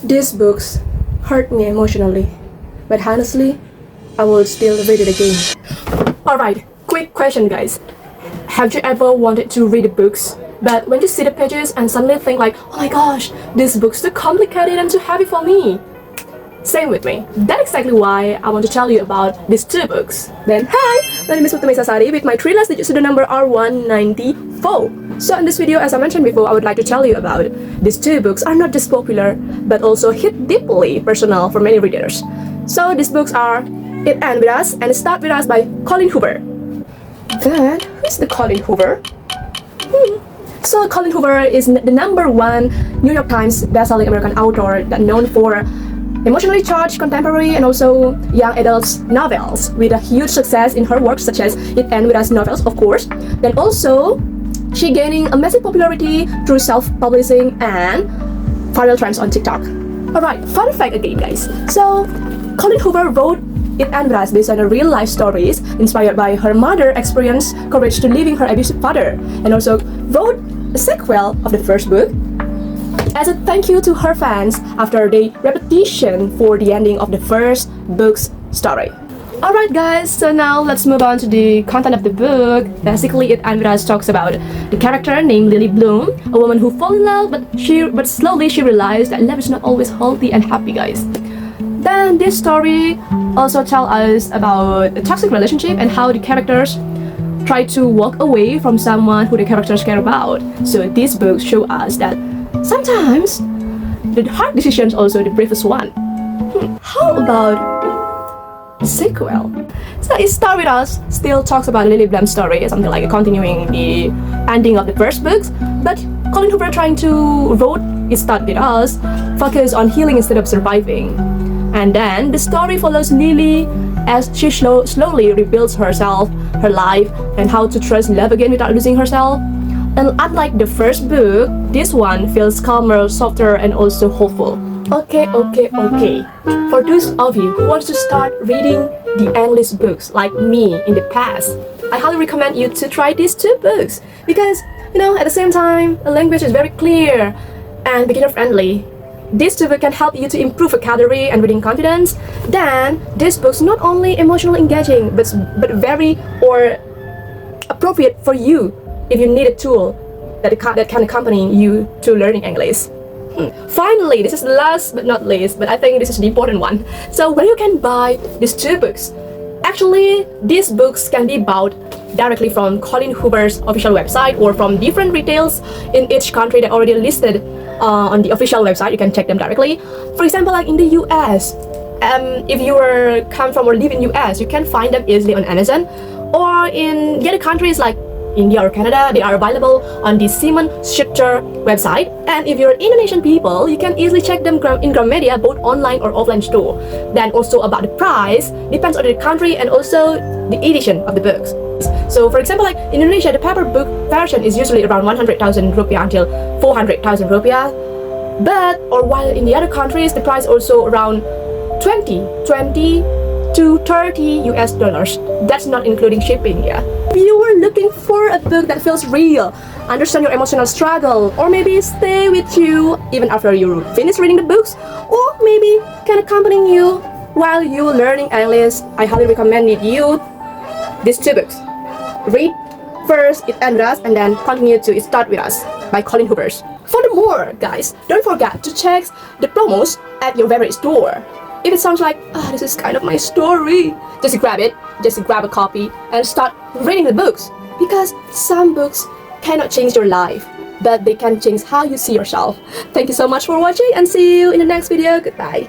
These books hurt me emotionally, but honestly, I will still read it again. Alright, quick question guys. Have you ever wanted to read the books, but when you see the pages and suddenly think like, oh my gosh, this book's too complicated and too heavy for me? Same with me. That's exactly why I want to tell you about these two books. Then, hi! My name is Mutami Sasari with my 3 last digits to the number R194. So in this video, as I mentioned before, I would like to tell you about these two books are not just popular, but also hit deeply personal for many readers. So these books are It Ends With Us and Start With Us by Colleen Hoover. Then, who is the Colleen Hoover? So Colleen Hoover is the #1 New York Times bestselling American author that known for emotionally charged contemporary and also young adults novels with a huge success in her works such as It Ends With Us novels, of course. Then also, she gaining a massive popularity through self-publishing and viral trends on TikTok. Alright, fun fact again guys. So, Colleen Hoover wrote It Ends With Us based on real life stories inspired by her mother's experience, courage to leaving her abusive father, and also wrote a sequel of the first book as a thank you to her fans after the repetition for the ending of the first book's story. Alright guys, so now let's move on to the content of the book. Basically, It Ends With Us talks about the character named Lily Bloom, a woman who falls in love but slowly she realized that love is not always healthy and happy guys. Then this story also tells us about a toxic relationship and how the characters try to walk away from someone who the characters care about. So these books show us that sometimes the hard decisions also the bravest one. How about the sequel? So It Starts With Us still talks about Lily Bloom's story, something like continuing the ending of the first books, but Colleen Hoover trying to wrote It Starts With Us focus on healing instead of surviving. And then the story follows Lily as she slowly rebuilds herself, her life, and how to trust love again without losing herself. And unlike the first book, this one feels calmer, softer, and also hopeful. Okay. For those of you who want to start reading the English books like me in the past, I highly recommend you to try these two books because, at the same time, the language is very clear and beginner-friendly. These two books can help you to improve vocabulary and reading confidence. Then, these books not only emotionally engaging, but very appropriate for you if you need a tool that can accompany you to learning English. Finally, this is the last but not least, but I think this is the important one. So where you can buy these two books? Actually, these books can be bought directly from Colleen Hoover's official website or from different retailers in each country that already listed on the official website. You can check them directly. For example, like in the US, if you come from or live in US, you can find them easily on Amazon. Or in the other countries like India or Canada, they are available on the Simon Schuster website. And if you're Indonesian people, you can easily check them in Gramedia, both online or offline store. Then also about the price, depends on the country and also the edition of the books. So for example, like in Indonesia, the paper book version is usually around 100,000 rupiah until 400,000 rupiah. While in the other countries, the price also around 20 to 30 US dollars. That's not including shipping, yeah. If you were looking for a book that feels real, understand your emotional struggle, or maybe stay with you even after you finish reading the books, or maybe can accompany you while you learning English, I highly recommend you these two books. Read first It Ends With Us and then continue to It Starts With Us by Colleen Hoover. Furthermore, guys, don't forget to check the promos at your favorite store. If it sounds like, this is kind of my story, just grab a copy and start reading the books. Because some books cannot change your life, but they can change how you see yourself. Thank you so much for watching and see you in the next video. Goodbye.